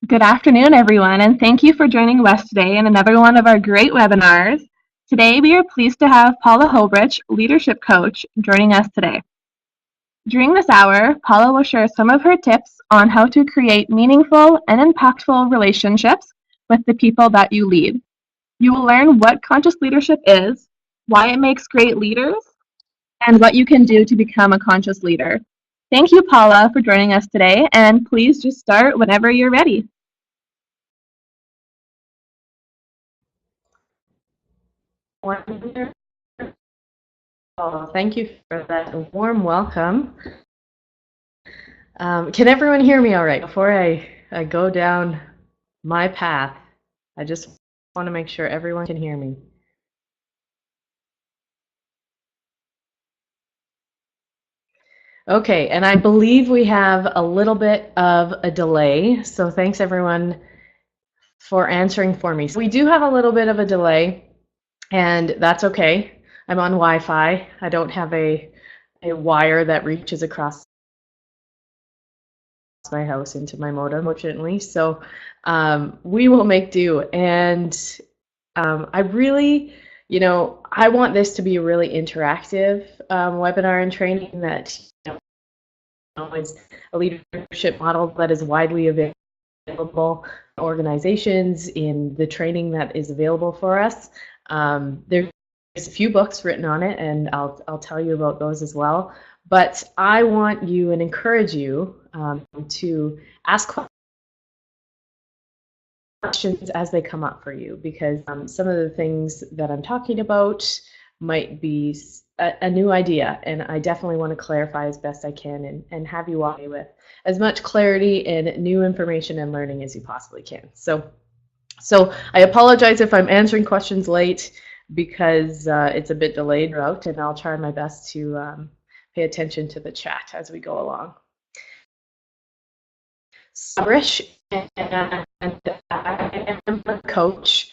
Good afternoon, everyone, and thank you for joining Wes today in another one of our great webinars. Today, we are pleased to have Paula Hobrich, Leadership Coach, joining us today. During this hour, Paula will share some of her tips on how to create meaningful and impactful relationships with the people that you lead. You will learn what conscious leadership is, why it makes great leaders, and what you can do to become a conscious leader. Thank you, Paula, for joining us today, and please just start whenever you're ready. Wonderful. Thank you for that warm welcome. Can everyone hear me all right? Before I go down my path, I just want to make sure everyone can hear me. Okay, and I believe we have a little bit of a delay, so thanks everyone for answering for me. So we do have a little bit of a delay, and that's okay. I'm on Wi-Fi. I don't have a wire that reaches across my house into my modem, fortunately. So we will make do. And I really, I want this to be a really interactive webinar and training that is a leadership model that is widely available in organizations in the training that is available for us. There's a few books written on it, and I'll tell you about those as well. But I want you and encourage you to ask questions as they come up for you, because some of the things that I'm talking about might be a new idea, and I definitely want to clarify as best I can and have you walk away with as much clarity and new information and learning as you possibly can. So I apologize if I'm answering questions late because it's a bit delayed route, and I'll try my best to pay attention to the chat as we go along. Rich, and I am a coach.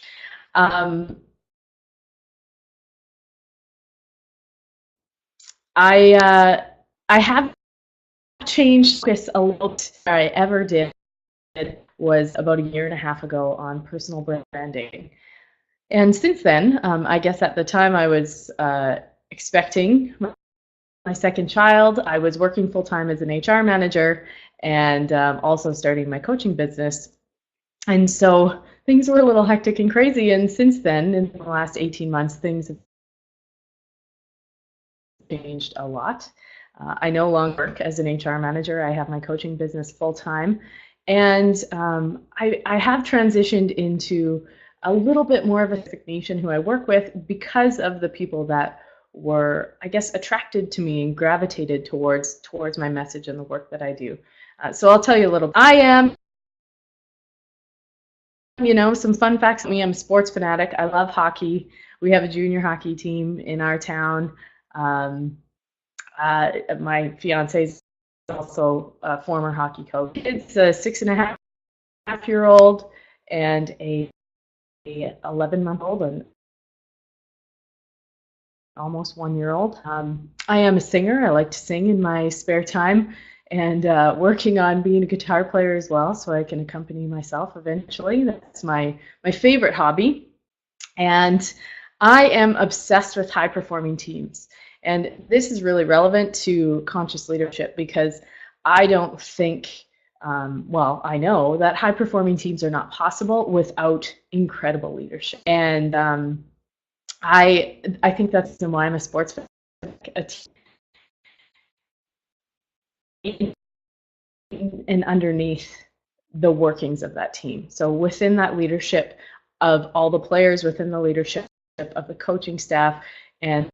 I have changed focus a little bit. I ever did was about a year and a half ago on personal branding. And since then, I guess at the time I was expecting my second child. I was working full-time as an HR manager and also starting my coaching business. And so things were a little hectic and crazy. And since then, in the last 18 months, things have changed a lot. I no longer work as an HR manager. I have my coaching business full-time. And I have transitioned into a little bit more of a specific niche in who I work with because of the people that were, I guess, attracted to me and gravitated towards my message and the work that I do. So I'll tell you a little. I am, some fun facts about me. I'm a sports fanatic. I love hockey. We have a junior hockey team in our town. My fiance is also a former hockey coach. It's a 6.5-year-old and a 11-month-old and almost 1-year-old. I am a singer. I like to sing in my spare time, and working on being a guitar player as well, so I can accompany myself eventually. That's my favorite hobby. And I am obsessed with high-performing teams. And this is really relevant to conscious leadership because I don't think, I know that high-performing teams are not possible without incredible leadership. And I think that's why I'm a sports fan. And underneath the workings of that team. So within that leadership of all the players, within the leadership of the coaching staff, and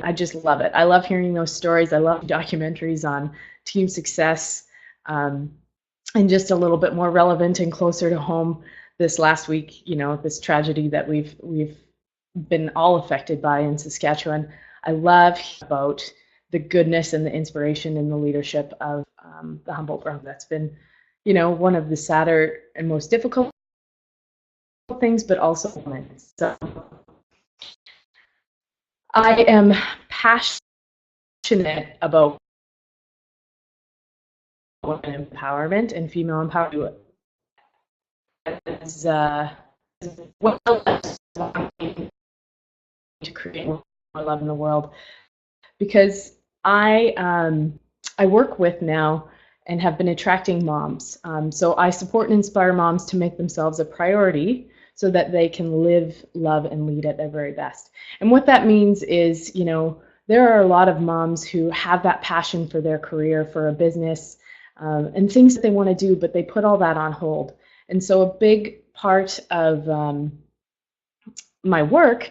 I just love it. I love hearing those stories. I love documentaries on team success, and just a little bit more relevant and closer to home. This last week, this tragedy that we've been all affected by in Saskatchewan. I love about the goodness and the inspiration and the leadership of the Humboldt program. That's been, one of the sadder and most difficult things, but also moments. So I am passionate about women empowerment and female empowerment as well as to create more love in the world. Because I work with now and have been attracting moms. So I support and inspire moms to make themselves a priority so that they can live, love, and lead at their very best. And what that means is, there are a lot of moms who have that passion for their career, for a business, and things that they want to do, but they put all that on hold. And so a big part of my work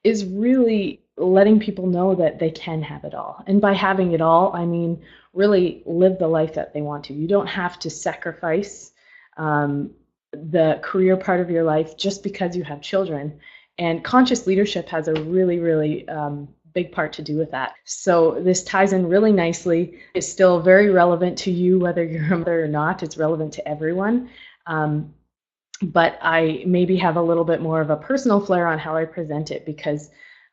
is really letting people know that they can have it all. And by having it all, I mean really live the life that they want to. You don't have to sacrifice the career part of your life just because you have children. And conscious leadership has a really, really big part to do with that. So this ties in really nicely. It's still very relevant to you, whether you're a mother or not. It's relevant to everyone. But I maybe have a little bit more of a personal flair on how I present it because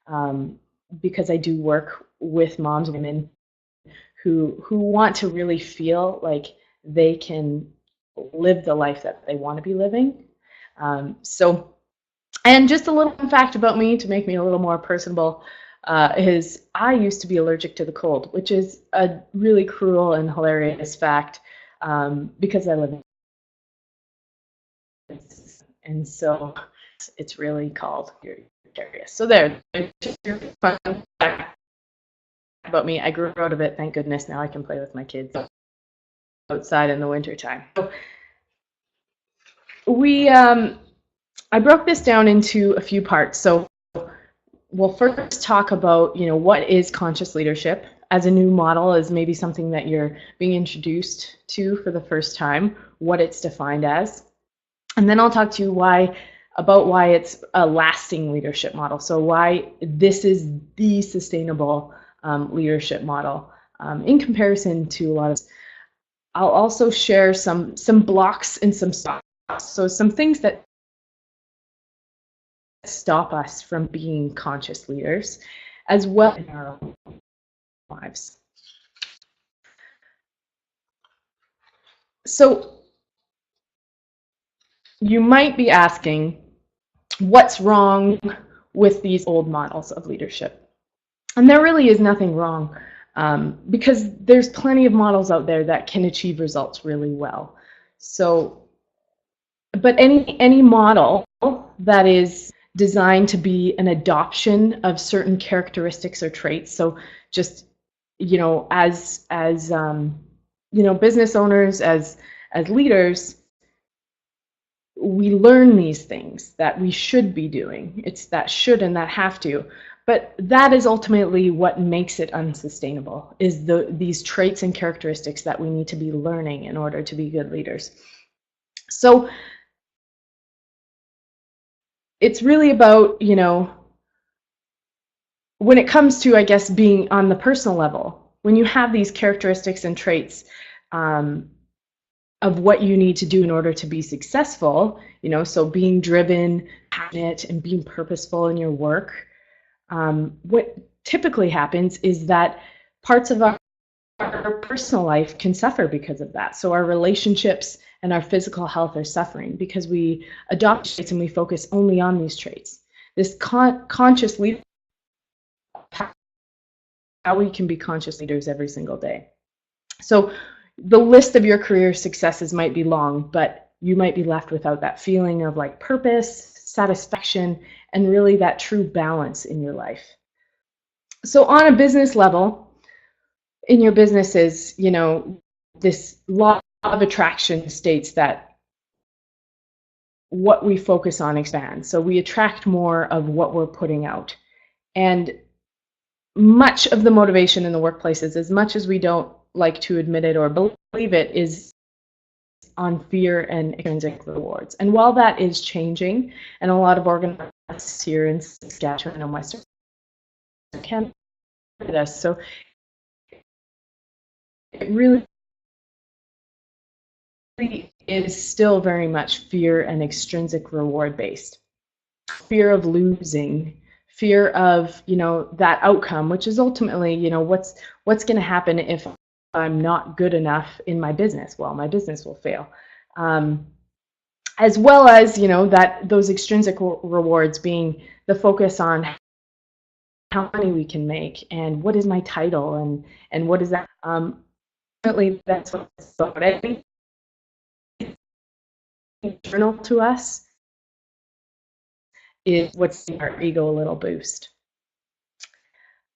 I do work with moms, women who want to really feel like they can live the life that they want to be living. And just a little fact about me to make me a little more personable is I used to be allergic to the cold, which is a really cruel and hilarious fact because I live in and so it's really called your area. So there's your fun fact about me. I grew out of it, thank goodness. Now I can play with my kids outside in the wintertime. So I broke this down into a few parts. So we'll first talk about, what is conscious leadership as a new model, as maybe something that you're being introduced to for the first time, what it's defined as. And then I'll talk to you about why it's a lasting leadership model. So why this is the sustainable leadership model in comparison to a lot of. I'll also share some blocks and some stops. So some things that stop us from being conscious leaders, as well in our own lives. So you might be asking, what's wrong with these old models of leadership? And there really is nothing wrong because there's plenty of models out there that can achieve results really well. So, but any model that is designed to be an adoption of certain characteristics or traits, so just, as business owners, as leaders, we learn these things that we should be doing. It's that should and that have to. But that is ultimately what makes it unsustainable, is these traits and characteristics that we need to be learning in order to be good leaders. So it's really about, when it comes to, I guess, being on the personal level, when you have these characteristics and traits of what you need to do in order to be successful, so being driven, passionate, and being purposeful in your work, what typically happens is that parts of our personal life can suffer because of that. So our relationships and our physical health are suffering because we adopt traits and we focus only on these traits. This conscious leadership, how we can be conscious leaders every single day. So the list of your career successes might be long, but you might be left without that feeling of like purpose, satisfaction, and really that true balance in your life. So on a business level, in your businesses, this law of attraction states that what we focus on expands. So we attract more of what we're putting out. And much of the motivation in the workplaces, as much as we don't like to admit it or believe it, is on fear and intrinsic rewards. And while that is changing, and a lot of organizations here in Saskatchewan and Western Canada, so it really is still very much fear and extrinsic reward based. Fear of losing, fear of that outcome, which is ultimately what's going to happen if I'm not good enough in my business, well, my business will fail. As well as, that those extrinsic rewards being the focus on how money we can make and what is my title and what is that. Ultimately, that's what it's about. I think internal to us is what's our ego a little boost.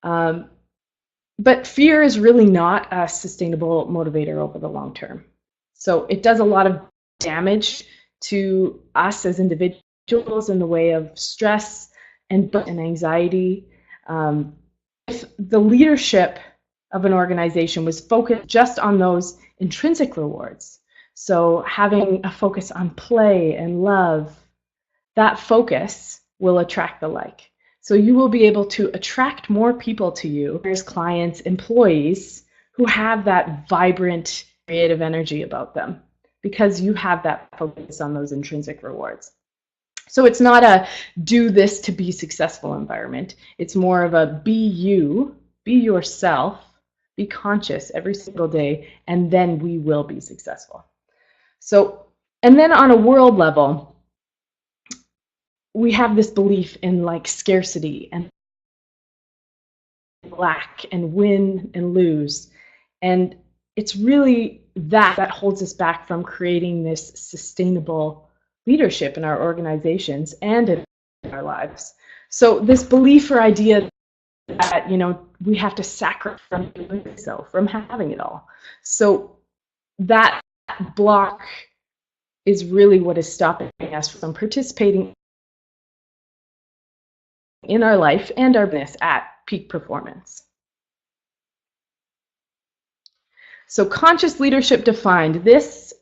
But fear is really not a sustainable motivator over the long term. So it does a lot of damage to us as individuals in the way of stress and anxiety. If the leadership of an organization was focused just on those intrinsic rewards, so having a focus on play and love, that focus will attract the like. So you will be able to attract more people to you, as clients, employees, who have that vibrant, creative energy about them because you have that focus on those intrinsic rewards. So it's not a do this to be successful environment. It's more of a be you, be yourself, be conscious every single day, and then we will be successful. So, and then on a world level, we have this belief in like scarcity and lack and win and lose. And it's really that holds us back from creating this sustainable leadership in our organizations and in our lives. So this belief or idea that, we have to sacrifice from doing so, from having it all. So that block is really what is stopping us from participating in our life and our business at peak performance. So conscious leadership defined. This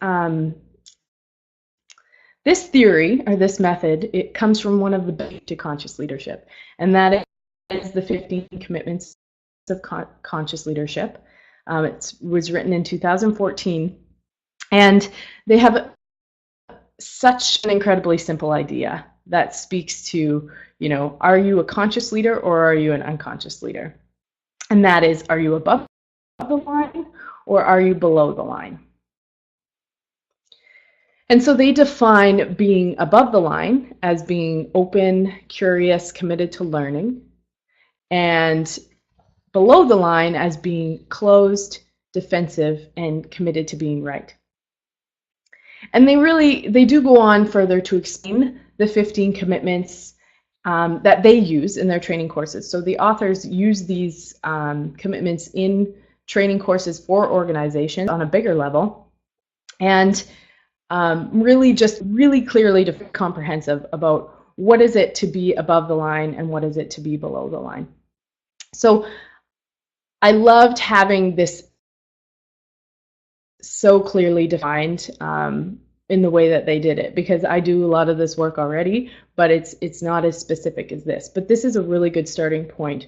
theory or this method, it comes from one of the basics to conscious leadership, and that is the 15 commitments of conscious leadership. It was written in 2014, and they have such an incredibly simple idea that speaks to, are you a conscious leader or are you an unconscious leader? And that is, are you above the line or are you below the line? And so they define being above the line as being open, curious, committed to learning, and below the line as being closed, defensive, and committed to being right. And they do go on further to explain the 15 commitments that they use in their training courses. So the authors use these commitments in training courses for organizations on a bigger level, and really clearly comprehensive about what is it to be above the line and what is it to be below the line. So I loved having this so clearly defined in the way that they did it, because I do a lot of this work already, but it's not as specific as this. But this is a really good starting point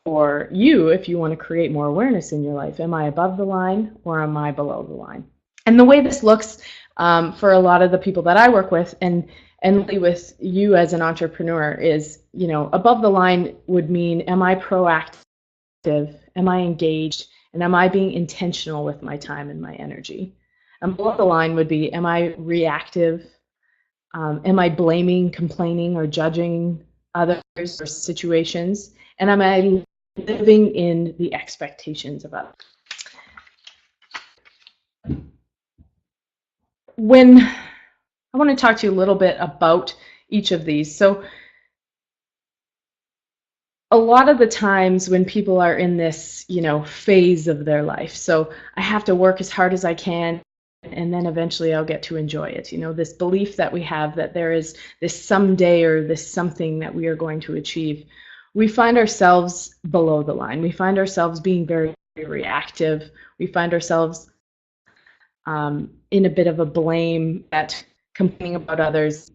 for you if you want to create more awareness in your life. Am I above the line or am I below the line? And the way this looks for a lot of the people that I work with and with you as an entrepreneur is, above the line would mean, am I proactive? Am I engaged? And am I being intentional with my time and my energy? And below the line would be, am I reactive? Am I blaming, complaining, or judging others or situations? And am I living in the expectations of others? I want to talk to you a little bit about each of these. So a lot of the times when people are in this, phase of their life, so I have to work as hard as I can, and then eventually I'll get to enjoy it. This belief that we have that there is this someday or this something that we are going to achieve. We find ourselves below the line. We find ourselves being very, very reactive. We find ourselves in a bit of a blame at complaining about others,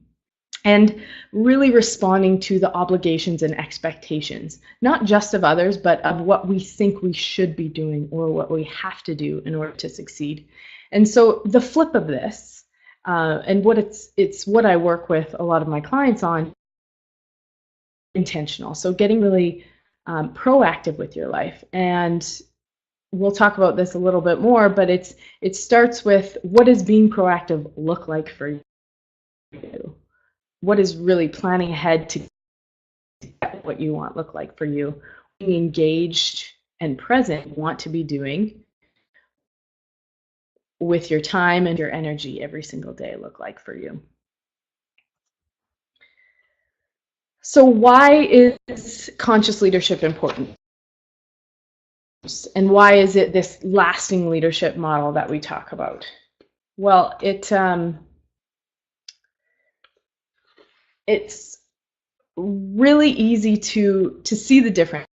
and really responding to the obligations and expectations, not just of others, but of what we think we should be doing or what we have to do in order to succeed. And so the flip of this, and what it's what I work with a lot of my clients on, intentional. So getting really proactive with your life and we'll talk about this a little bit more, but it starts with, what does being proactive look like for you? What is really planning ahead to get what you want look like for you? Being engaged and present, want to be doing with your time and your energy every single day look like for you? So why is conscious leadership important? And why is it this lasting leadership model that we talk about? Well, it's really easy to see the difference,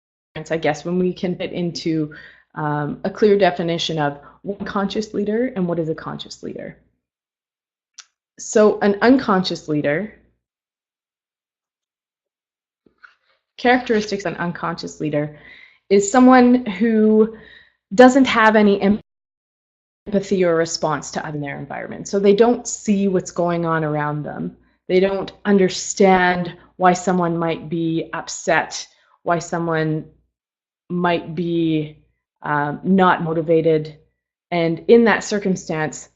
I guess, when we can fit into a clear definition of what is a conscious leader and what is a conscious leader. So an unconscious leader, characteristics of an unconscious leader, is someone who doesn't have any empathy or response to their environment. So they don't see what's going on around them. They don't understand why someone might be upset, why someone might be not motivated. And in that circumstance,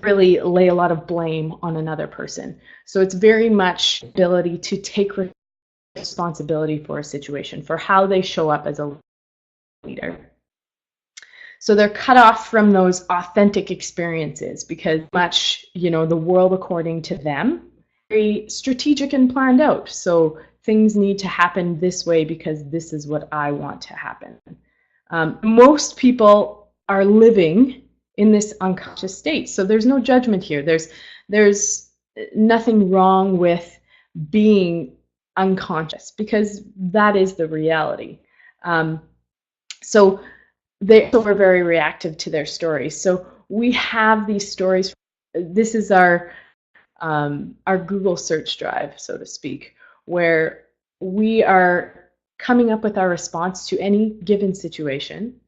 really lay a lot of blame on another person. So it's very much ability to take responsibility for a situation, for how they show up as a leader. So they're cut off from those authentic experiences because much, the world according to them, very strategic and planned out. So things need to happen this way because this is what I want to happen. Most people are living in this unconscious state. So there's no judgment here. There's nothing wrong with being unconscious because that is the reality. So they also are very reactive to their stories. So we have these stories. This is our Google search drive, so to speak, where we are coming up with our response to any given situation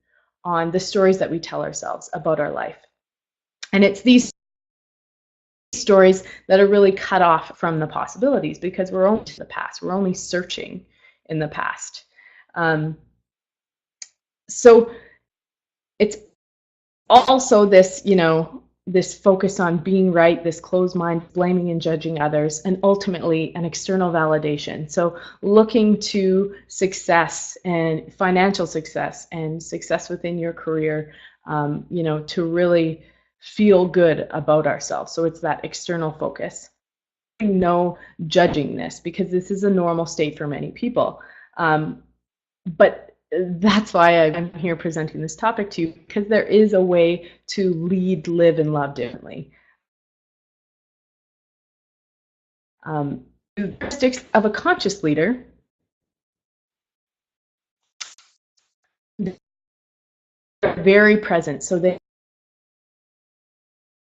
on the stories that we tell ourselves about our life. And it's these stories that are really cut off from the possibilities because we're only to the past. We're only searching in the past. So it's also this, this focus on being right, this closed mind, blaming and judging others, and ultimately an external validation. So looking to success and financial success and success within your career, to really feel good about ourselves. So it's that external focus. No judging this because this is a normal state for many people. But that's why I'm here presenting this topic to you, because there is a way to lead, live, and love differently. The characteristics of a conscious leader: they're very present, so they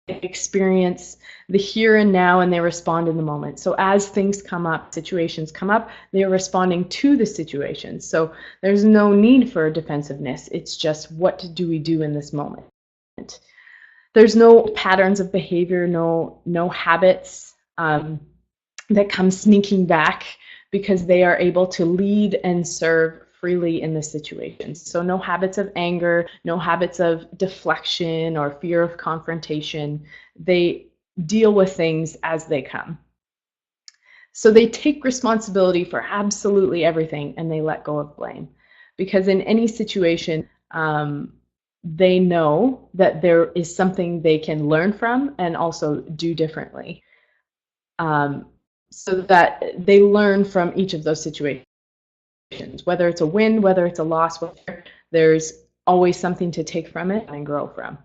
experience the here and now and they respond in the moment. So as things come up, situations come up, they're responding to the situation. So there's no need for defensiveness. It's just, what do we do in this moment? There's no patterns of behavior, no habits that come sneaking back because they are able to lead and serve freely in the situation. So no habits of anger, no habits of deflection or fear of confrontation. They deal with things as they come. So they take responsibility for absolutely everything and they let go of blame. Because in any situation, they know that there is something they can learn from and also do differently. So that they learn from each of those situations. Whether it's a win, whether it's a loss, there's always something to take from it and grow from.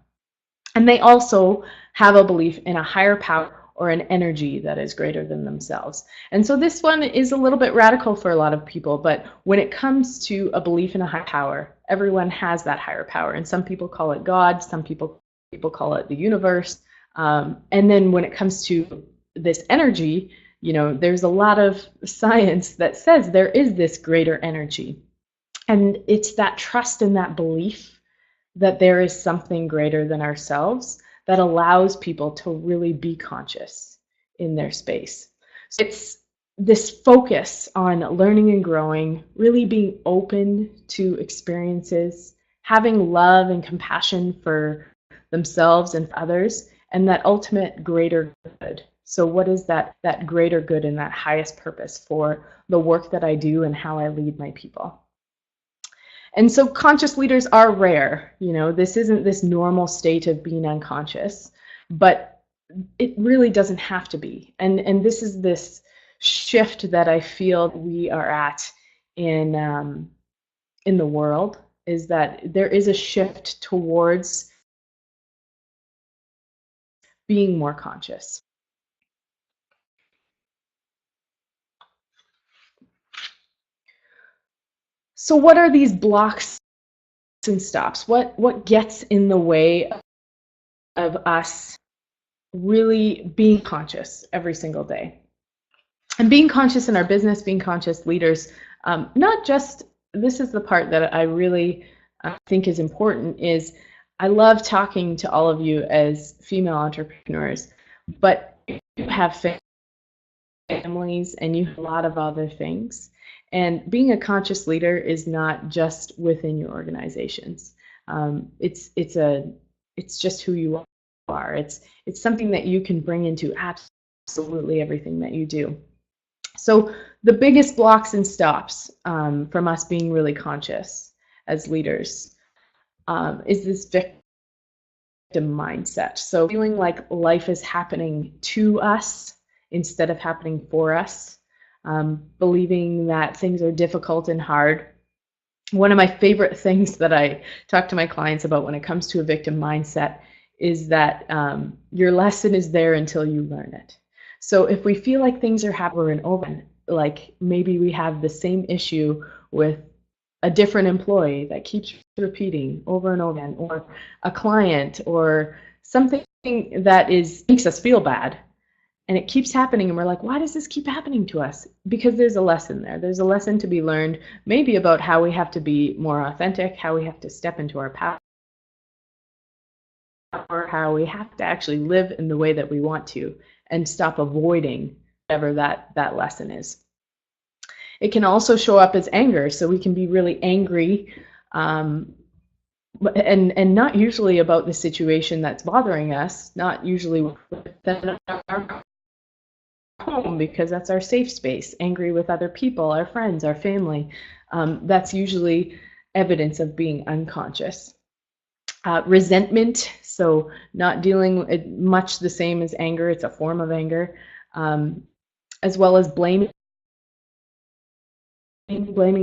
And they also have a belief in a higher power or an energy that is greater than themselves. And so this one is a little bit radical for a lot of people, but when it comes to a belief in a higher power, everyone has that higher power. And some people call it God, some people call it the universe. And then when it comes to this energy, there's a lot of science that says there is this greater energy. And it's that trust and that belief that there is something greater than ourselves that allows people to really be conscious in their space. So it's this focus on learning and growing, really being open to experiences having love and compassion for themselves and for others, and that ultimate greater good. So what is that greater good and that highest purpose for the work that I do and how I lead my people? And so conscious leaders are rare. This isn't this normal state of being unconscious, but it really doesn't have to be. And this is this shift that I feel we are at in the world, is that there is a shift towards being more conscious. So what are these blocks and stops? What gets in the way of us really being conscious every single day? And being conscious in our business, being conscious leaders, not just, this is the part that I really think is important, is I love talking to all of you as female entrepreneurs, but you have families and you have a lot of other things. And being a conscious leader is not just within your organizations. It's just who you are. It's something that you can bring into absolutely everything that you do. So the biggest blocks and stops from us being really conscious as leaders is this victim mindset. So feeling like life is happening to us instead of happening for us, believing that things are difficult and hard. One of my favorite things that I talk to my clients about when it comes to a victim mindset is that your lesson is there until you learn it. So if we feel like things are happening over and over, like maybe we have the same issue with a different employee that keeps repeating over and over again, or a client, or something that makes us feel bad, and it keeps happening, and we're like, why does this keep happening to us? Because there's a lesson there. There's a lesson to be learned, maybe about how we have to be more authentic, how we have to step into our power, or how we have to actually live in the way that we want to and stop avoiding whatever that lesson is. It can also show up as anger, so we can be really angry and not usually about the situation that's bothering us, not usually within our home, because that's our safe space, angry with other people, our friends, our family. That's usually evidence of being unconscious. Resentment, so not dealing much the same as anger, it's a form of anger, as well as blaming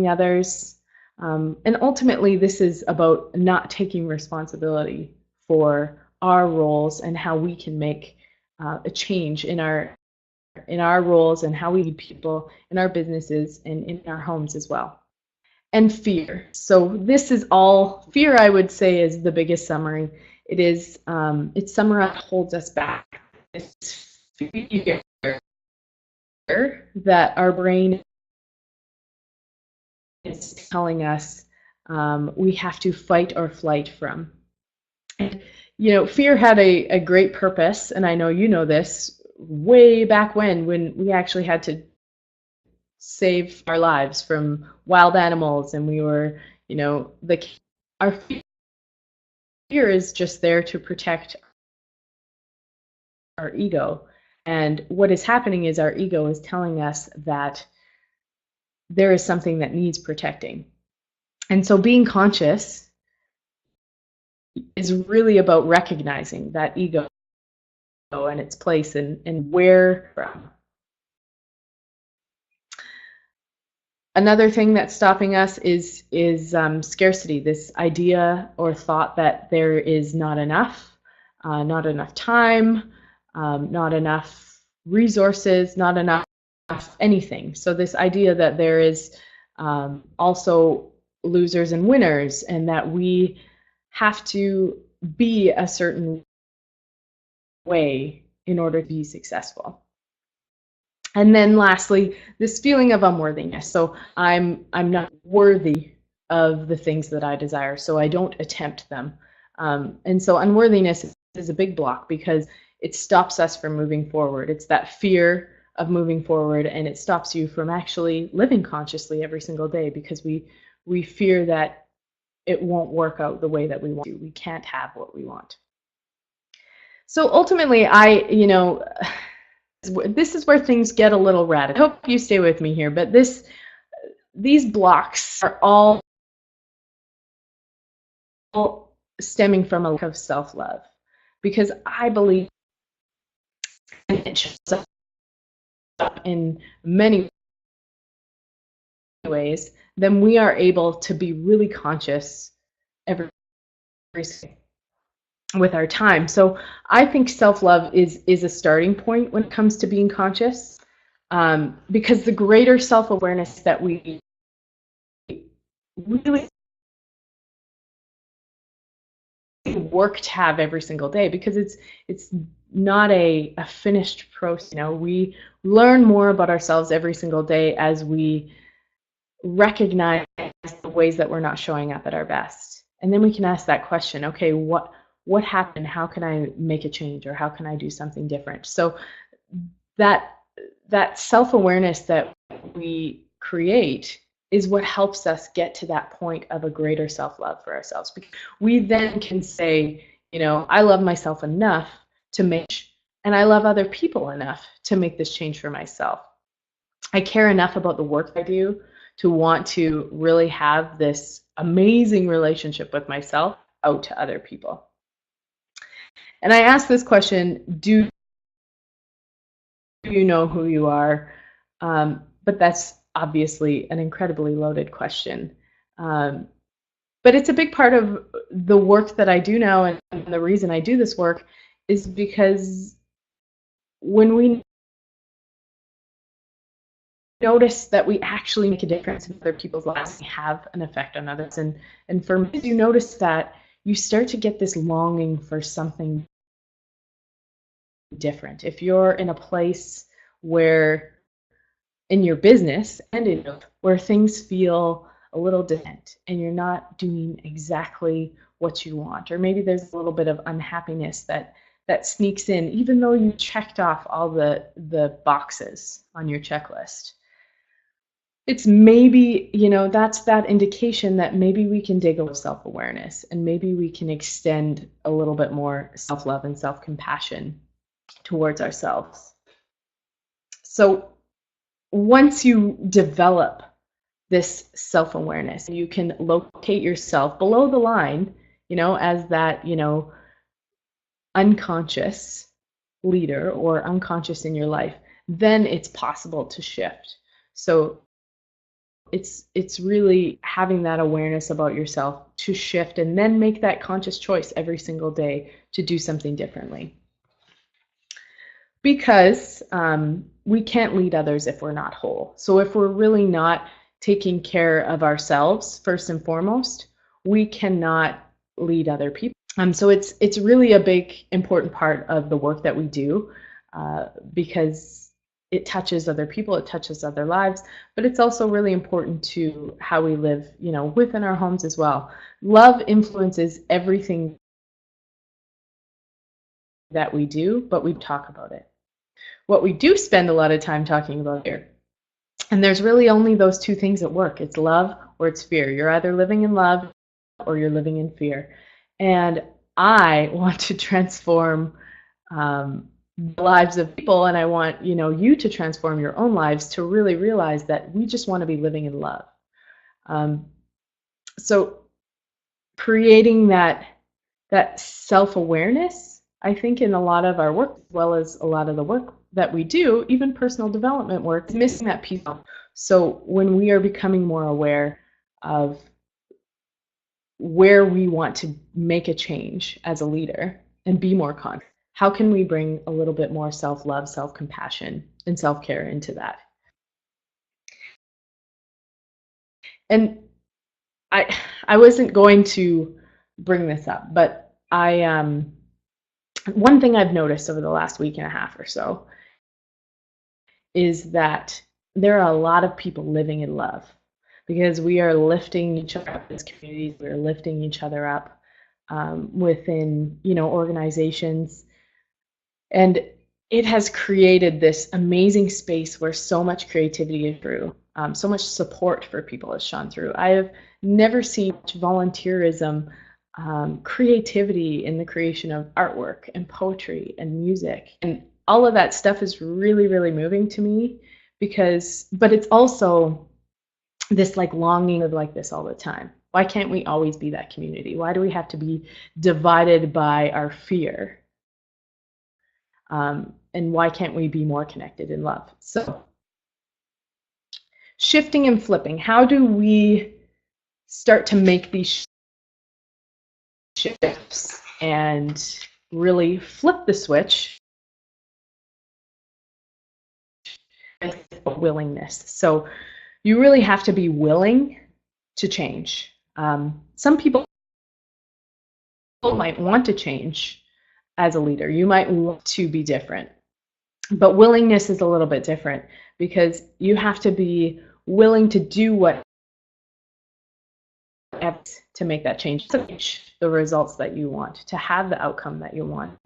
others. And ultimately, this is about not taking responsibility for our roles and how we can make a change in our roles and how we lead people in our businesses and in our homes as well. And fear. So this is all fear, I would say, is the biggest summary. It is, it's summarized, holds us back. It's fear that our brain is telling us we have to fight or flight from. And, fear had a great purpose, and I know you know this, way back when we actually had to save our lives from wild animals, and we were, our fear is just there to protect our ego. And what is happening is our ego is telling us that there is something that needs protecting. And so being conscious is really about recognizing that ego and its place and where from. Another thing that's stopping us is scarcity, this idea or thought that there is not enough time, not enough resources, not enough anything. So this idea that there is also losers and winners, and that we have to be a certain way in order to be successful. And then lastly, this feeling of unworthiness. So I'm not worthy of the things that I desire, so I don't attempt them. And so unworthiness is a big block because it stops us from moving forward. It's that fear of moving forward, and it stops you from actually living consciously every single day, because we fear that it won't work out the way that we want to. We can't have what we want. So ultimately, this is where things get a little radical. I hope you stay with me here, but these blocks are all stemming from a lack of self-love, because I believe it shows up in many ways. Then we are able to be really conscious every day with our time. So I think self-love is a starting point when it comes to being conscious, because the greater self-awareness that we really work to have every single day, because it's not a finished process. We learn more about ourselves every single day as we recognize the ways that we're not showing up at our best. And then we can ask that question, okay, what happened? How can I make a change, or how can I do something different? So that self-awareness that we create is what helps us get to that point of a greater self-love for ourselves. Because we then can say, I love myself enough to make, and I love other people enough to make this change for myself. I care enough about the work I do to want to really have this amazing relationship with myself out to other people. And I ask this question, do you know who you are? But that's obviously an incredibly loaded question. But it's a big part of the work that I do now, and the reason I do this work is because when we notice that we actually make a difference in other people's lives, we have an effect on others. And for me, you notice that you start to get this longing for something different. If you're in a place where, in your business and in where things feel a little distant and you're not doing exactly what you want, or maybe there's a little bit of unhappiness that sneaks in, even though you checked off all the boxes on your checklist. It's maybe, that's that indication that maybe we can dig a little self-awareness, and maybe we can extend a little bit more self-love and self-compassion towards ourselves. So once you develop this self-awareness, you can locate yourself below the line, as that, unconscious leader or unconscious in your life, then it's possible to shift. So it's really having that awareness about yourself to shift, and then make that conscious choice every single day to do something differently. Because we can't lead others if we're not whole. So if we're really not taking care of ourselves first and foremost, we cannot lead other people. So it's really a big, important part of the work that we do, because it touches other people, it touches other lives, but it's also really important to how we live, within our homes as well. Love influences everything that we do, but we talk about it. What we do spend a lot of time talking about here, and there's really only those two things at work. It's love or it's fear. You're either living in love or you're living in fear. And I want to transform the lives of people, and I want you to transform your own lives to really realize that we just want to be living in love. So creating that self-awareness, I think, in a lot of our work, as well as a lot of the work that we do, even personal development work, is missing that piece. So when we are becoming more aware of where we want to make a change as a leader and be more conscious, how can we bring a little bit more self-love, self-compassion, and self-care into that? And I wasn't going to bring this up, but one thing I've noticed over the last week and a half or so is that there are a lot of people living in love, because we are lifting each other up as communities. We're lifting each other up within, organizations. And it has created this amazing space where so much creativity is through, so much support for people has shone through. I have never see much volunteerism, creativity in the creation of artwork and poetry and music. And all of that stuff is really, really moving to me but it's also this like longing of like this all the time. Why can't we always be that community? Why do we have to be divided by our fear? And why can't we be more connected in love? So shifting and flipping, how do we start to make these shifts and really flip the switch with willingness? So you really have to be willing to change. Some people might want to change as a leader. You might want to be different. But willingness is a little bit different because you have to be willing to do what to make that change, to reach the results that you want, to have the outcome that you want.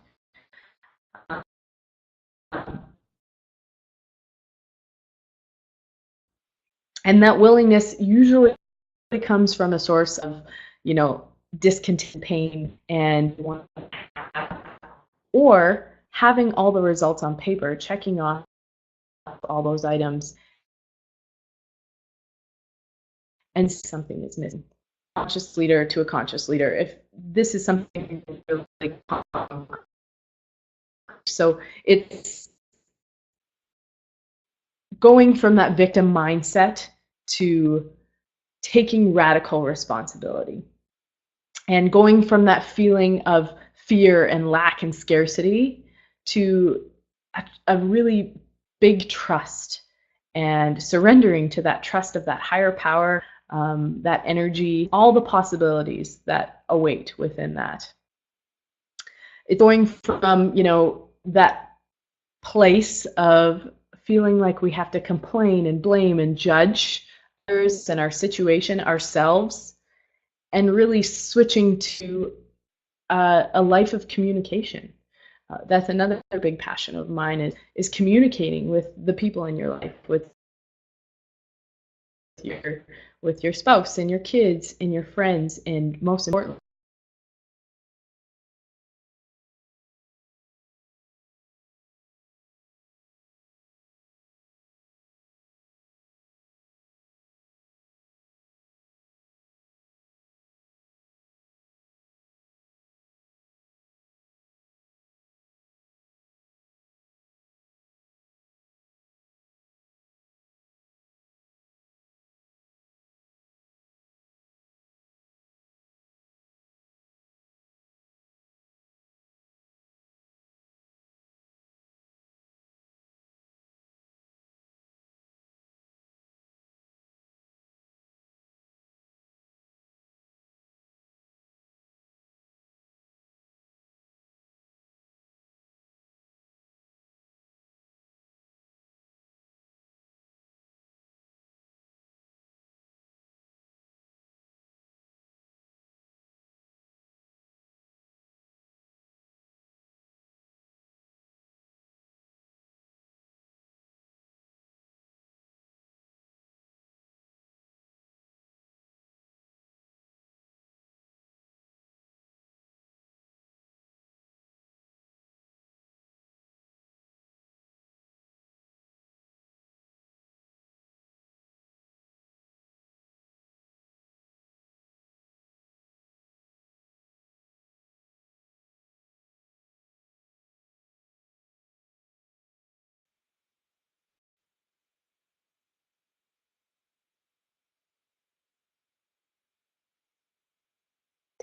And that willingness usually comes from a source of, discontent, pain, and or having all the results on paper, checking off all those items, and something is missing. Conscious leader to a conscious leader. If this is something really so it's going from that victim mindset to taking radical responsibility and going from that feeling of fear and lack and scarcity to a really big trust and surrendering to that trust of that higher power, that energy, all the possibilities that await within that. It's going from, that place of feeling like we have to complain and blame and judge others and our situation, ourselves, and really switching to a life of communication. That's another big passion of mine is communicating with the people in your life, with your spouse and your kids and your friends, and most importantly,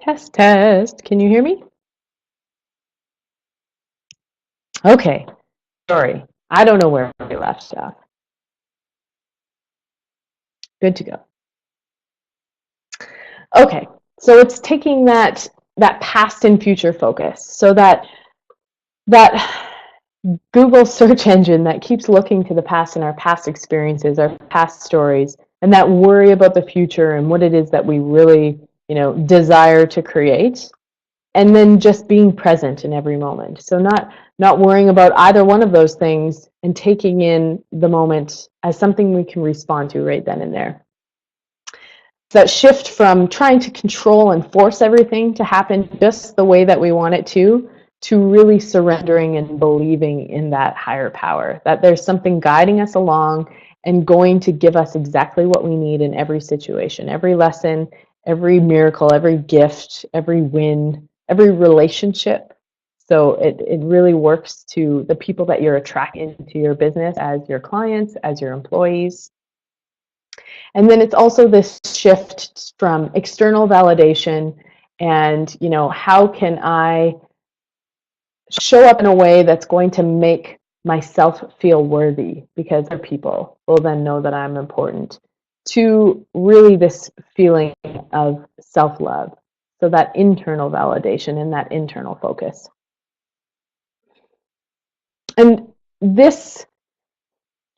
test, test. Can you hear me? Okay. Sorry. I don't know where we left off. Good to go. Okay. So it's taking that past and future focus. So that Google search engine that keeps looking to the past and our past experiences, our past stories, and that worry about the future and what it is that we really, desire to create. And then just being present in every moment. So not worrying about either one of those things and taking in the moment as something we can respond to right then and there. that shift from trying to control and force everything to happen just the way that we want it to really surrendering and believing in that higher power, that there's something guiding us along and going to give us exactly what we need in every situation, every lesson, every miracle, every gift, every win, every relationship. So it really works to the people that you're attracting into your business as your clients, as your employees. And then it's also this shift from external validation and, how can I show up in a way that's going to make myself feel worthy, because other people will then know that I'm important, to really this feeling of self-love. So that internal validation and that internal focus. And this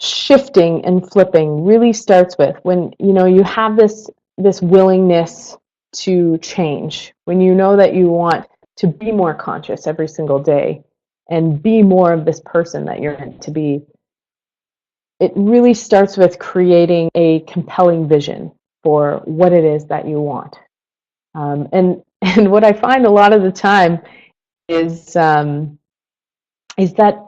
shifting and flipping really starts with when you have this willingness to change, when you know that you want to be more conscious every single day and be more of this person that you're meant to be. It really starts with creating a compelling vision for what it is that you want. And what I find a lot of the time is that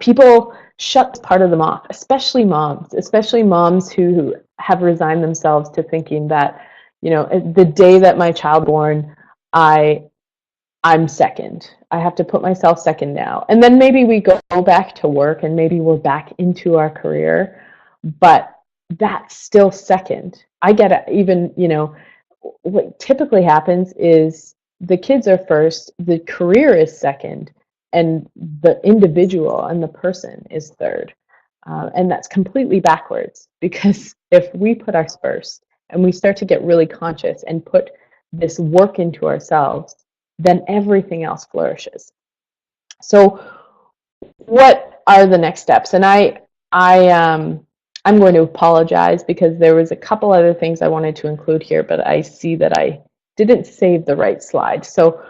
people shut part of them off, especially moms who have resigned themselves to thinking that, the day that my child born, I'm second. I have to put myself second now. And then maybe we go back to work and maybe we're back into our career, but that's still second. I get it. Even, what typically happens is the kids are first, the career is second, and the individual and the person is third. And that's completely backwards, because if we put ours first and we start to get really conscious and put this work into ourselves, then everything else flourishes. So what are the next steps? And I'm going to apologize because there was a couple other things I wanted to include here, but I see that I didn't save the right slide. So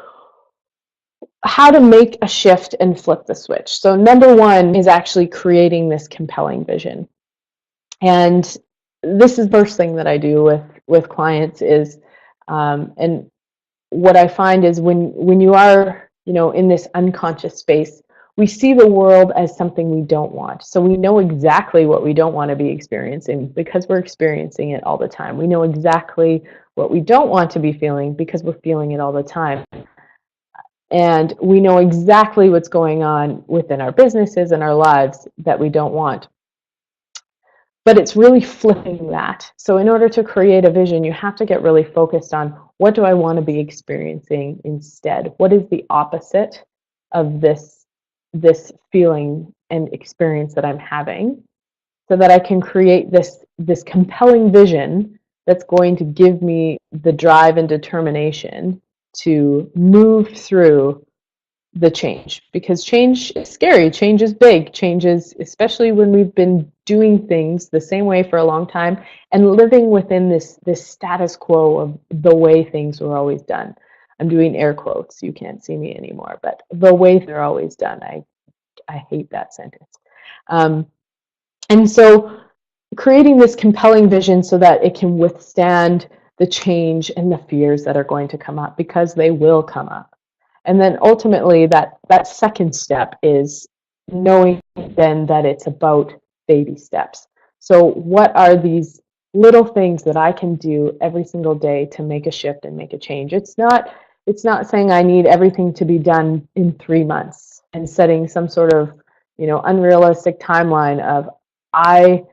how to make a shift and flip the switch. So number one is actually creating this compelling vision. And this is the first thing that I do with clients is, and what I find is when you are, in this unconscious space, we see the world as something we don't want. So we know exactly what we don't want to be experiencing because we're experiencing it all the time. We know exactly what we don't want to be feeling because we're feeling it all the time. And we know exactly what's going on within our businesses and our lives that we don't want. But it's really flipping that. So in order to create a vision, you have to get really focused on, what do I want to be experiencing instead? What is the opposite of this feeling and experience that I'm having, so that I can create this compelling vision that's going to give me the drive and determination to move through the change. Because change is scary, change is big, change is, especially when we've been doing things the same way for a long time and living within this status quo of the way things were always done. I'm doing air quotes, you can't see me anymore, but the way they're always done. I hate that sentence. And so creating this compelling vision so that it can withstand the change and the fears that are going to come up, because they will come up. And then ultimately that second step is knowing then that it's about baby steps. So what are these little things that I can do every single day to make a shift and make a change? It's not saying I need everything to be done in 3 months and setting some sort of, unrealistic timeline of, I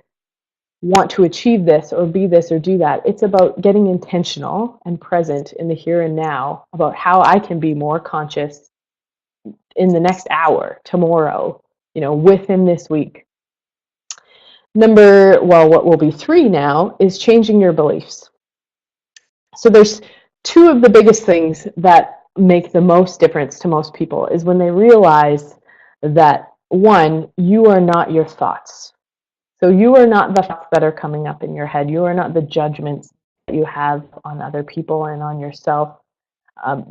want to achieve this or be this or do that. It's about getting intentional and present in the here and now about how I can be more conscious in the next hour, tomorrow, within this week. What will be 3 now is changing your beliefs. So there's 2 of the biggest things that make the most difference to most people is when they realize that, 1, you are not your thoughts. So you are not the thoughts that are coming up in your head. You are not the judgments that you have on other people and on yourself.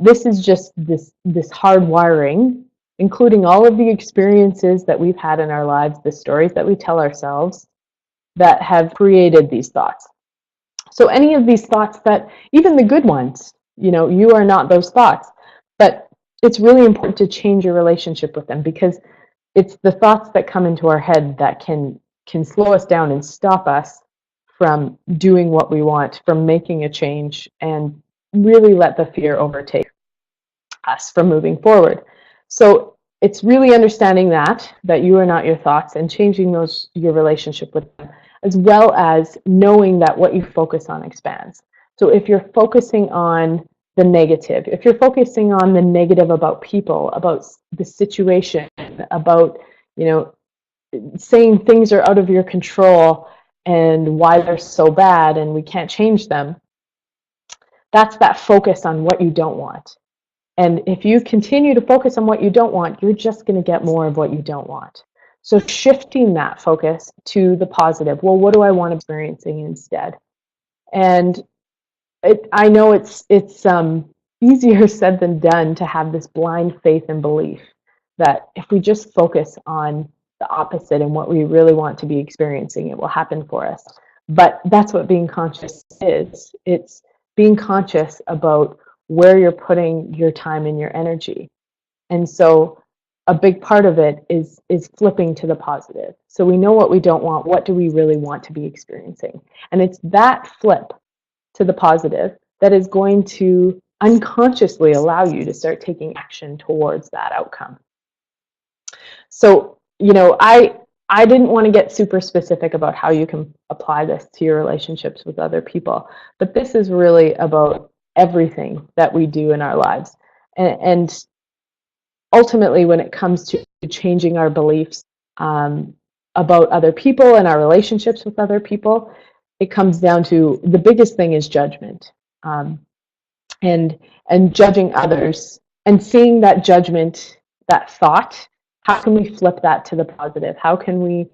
This is just this hard wiring, including all of the experiences that we've had in our lives, the stories that we tell ourselves, that have created these thoughts. So any of these thoughts, that even the good ones, you are not those thoughts, but it's really important to change your relationship with them, because it's the thoughts that come into our head that can slow us down and stop us from doing what we want, from making a change, and really let the fear overtake us from moving forward. So it's really understanding that you are not your thoughts, and changing your relationship with them, as well as knowing that what you focus on expands. So if you're focusing on the negative, if you're focusing on the negative about people, about the situation, about, saying things are out of your control and why they're so bad and we can't change them, that's that focus on what you don't want. And if you continue to focus on what you don't want, you're just going to get more of what you don't want. So shifting that focus to the positive. Well, what do I want experiencing instead? And I know it's easier said than done to have this blind faith and belief that if we just focus on the opposite and what we really want to be experiencing, it will happen for us. But that's what being conscious is. It's being conscious about where you're putting your time and your energy. And so a big part of it is flipping to the positive. So we know what we don't want. What do we really want to be experiencing? And it's that flip to the positive that is going to unconsciously allow you to start taking action towards that outcome. So, I didn't want to get super specific about how you can apply this to your relationships with other people, but this is really about everything that we do in our lives. And ultimately, when it comes to changing our beliefs about other people and our relationships with other people, it comes down to the biggest thing is judgment, and judging others and seeing that judgment, that thought. How can we flip that to the positive? How can we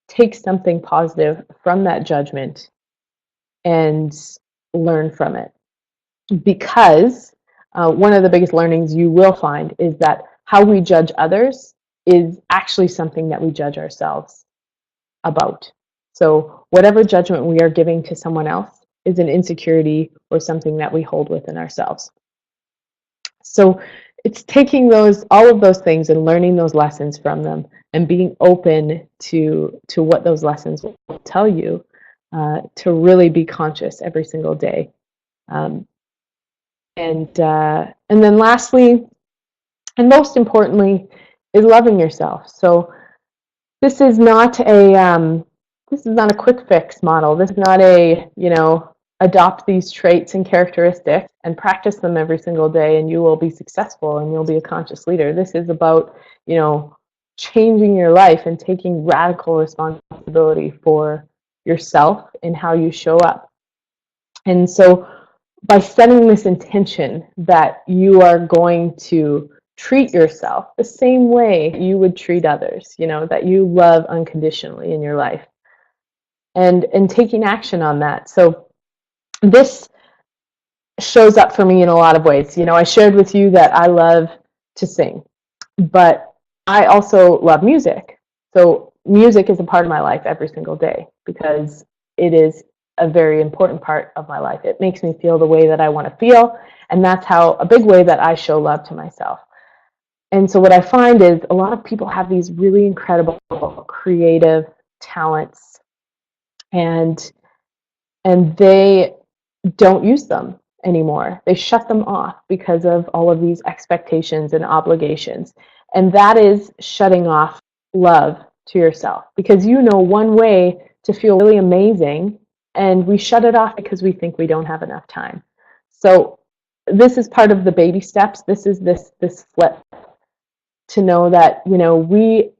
take something positive from that judgment and learn from it? Because one of the biggest learnings you will find is that how we judge others is actually something that we judge ourselves about. So whatever judgment we are giving to someone else is an insecurity or something that we hold within ourselves. So it's taking all of those things and learning those lessons from them, and being open to what those lessons will tell you, to really be conscious every single day. And then lastly, and most importantly, is loving yourself. So this is not a quick fix model. This is not adopt these traits and characteristics and practice them every single day and you will be successful and you'll be a conscious leader. This is about, changing your life and taking radical responsibility for yourself and how you show up. And so by setting this intention that you are going to treat yourself the same way you would treat others, that you love unconditionally in your life, and taking action on that. So this shows up for me in a lot of ways. I shared with you that I love to sing, but I also love music. So music is a part of my life every single day because it is a very important part of my life. It makes me feel the way that I want to feel, and that's a big way that I show love to myself. And so what I find is a lot of people have these really incredible creative talents, and they don't use them anymore. They shut them off because of all of these expectations and obligations. And that is shutting off love to yourself, because one way to feel really amazing, and we shut it off because we think we don't have enough time. So this is part of the baby steps. This is this flip to know that we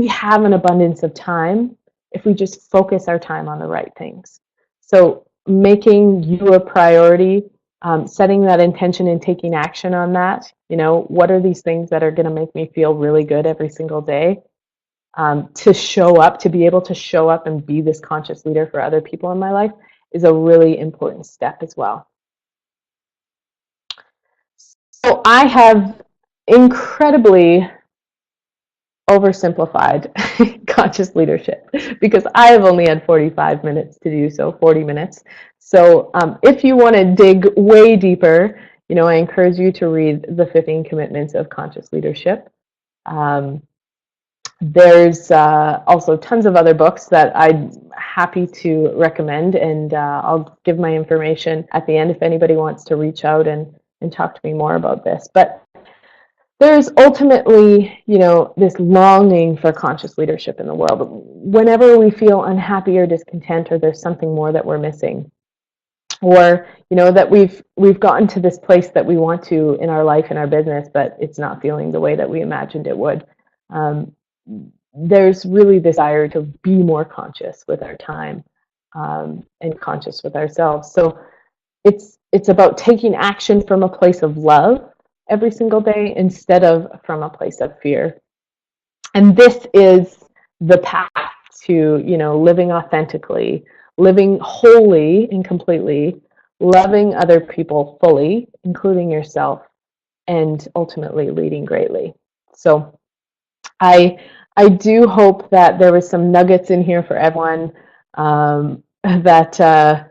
have an abundance of time if we just focus our time on the right things. So making you a priority, setting that intention and taking action on that. What are these things that are going to make me feel really good every single day? To be able to show up and be this conscious leader for other people in my life is a really important step as well. So I have incredibly oversimplified conscious leadership because I have only had 45 minutes to do so, 40 minutes. So if you want to dig way deeper, I encourage you to read the 15 Commitments of Conscious Leadership. There's also tons of other books that I'm happy to recommend, and I'll give my information at the end if anybody wants to reach out and talk to me more about this. But there's ultimately, this longing for conscious leadership in the world. Whenever we feel unhappy or discontent, or there's something more that we're missing, or that we've gotten to this place that we want to in our life, in our business, but it's not feeling the way that we imagined it would. There's really this desire to be more conscious with our time, and conscious with ourselves. So it's about taking action from a place of love every single day instead of from a place of fear. And this is the path to, living authentically, living wholly and completely, loving other people fully, including yourself, and ultimately leading greatly. So I do hope that there was some nuggets in here for everyone, that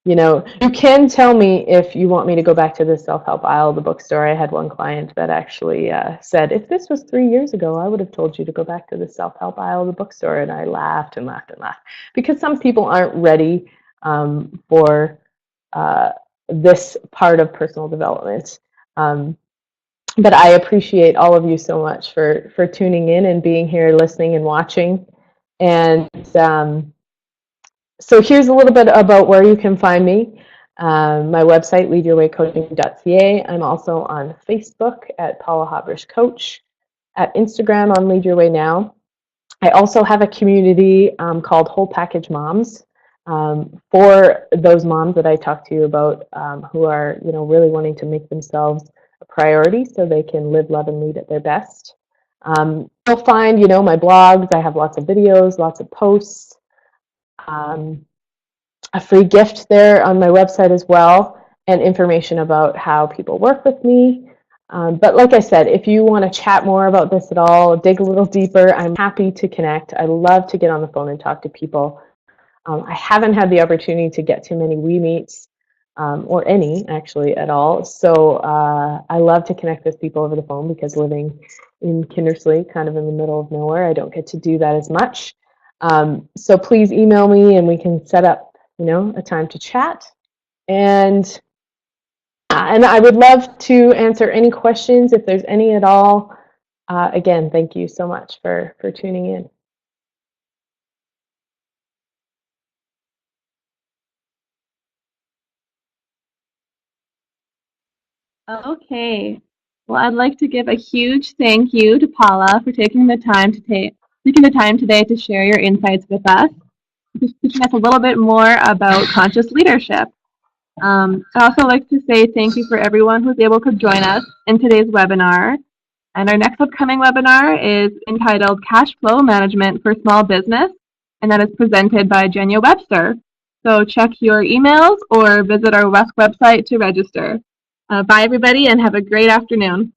you can tell me if you want me to go back to the self-help aisle of the bookstore. I had one client that actually said, if this was 3 years ago, I would have told you to go back to the self-help aisle of the bookstore. And I laughed and laughed and laughed because some people aren't ready for this part of personal development. But I appreciate all of you so much for tuning in and being here, listening and watching. And so here's a little bit about where you can find me. My website, leadyourwaycoaching.ca. I'm also on Facebook at Paula Hobrish Coach, at Instagram on Lead Your Way Now. I also have a community called Whole Package Moms, for those moms that I talked to you about, who are really wanting to make themselves a priority so they can live, love, and lead at their best. You'll find my blogs. I have lots of videos, lots of posts. A free gift there on my website as well, and information about how people work with me. But like I said, if you want to chat more about this at all, dig a little deeper, I'm happy to connect. I love to get on the phone and talk to people. I haven't had the opportunity to get to many meets, or any actually at all. So I love to connect with people over the phone because living in Kindersley, kind of in the middle of nowhere, I don't get to do that as much. So please email me and we can set up a time to chat. And I would love to answer any questions if there's any at all. Again, thank you so much for tuning in. Okay. Well, I'd like to give a huge thank you to Paula for taking the time today to share your insights with us, teaching us a little bit more about conscious leadership. I'd also like to say thank you for everyone who's able to join us in today's webinar. And our next upcoming webinar is entitled Cash Flow Management for Small Business, and that is presented by Jenya Webster. So check your emails or visit our website to register. Bye, everybody, and have a great afternoon.